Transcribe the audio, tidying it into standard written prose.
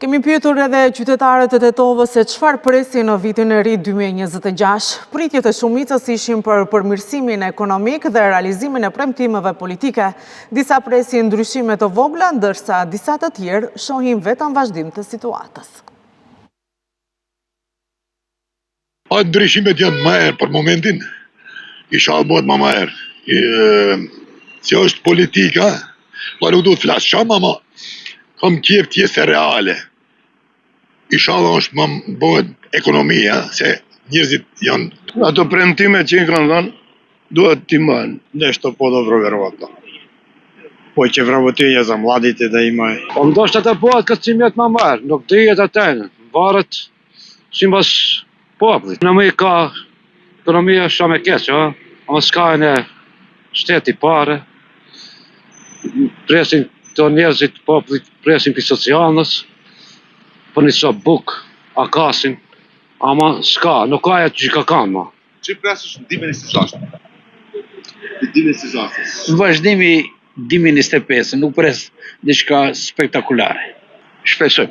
Kemi pyetur edhe qytetarët e Tetovës se çfarë presin në vitin e ri 2026. Pritjet e shumicës ishin për përmirësimin ekonomik dhe realizimin e premtimeve politike. Disa presin ndryshime të vogla, ndërsa disa të tjerë shohin vetëm vazhdim të situatës. Ndryshimet janë më herë për momentin, inshallah bëhet më herë. Si është politika, nuk duhet flasë shumë, ama kam qef tjesë reale. Inshallah është më bëhet ekonomia, se njerëzit janë... Ato premtime që i kanë dhënë, duhet t'i marrë. Nešto po do proverovat. Po që vravotinja za mladit e da imaj. Po ndoshta të bëhet kërcimet më marë, nuk dihet atë, varet sipas popullit. Në mëj ka ekonomia shumë e keqe, ama s'ka e shteti pare, presin të njerëzit popullit, presin për socialnës, për një so buk, akasin, ama s'ka, nuk ka e që ka kanë ma. Që presësh në 2026? Në 2026? Në vazhdimi 2025, nuk pres diçka spektakulare. Shpresoj.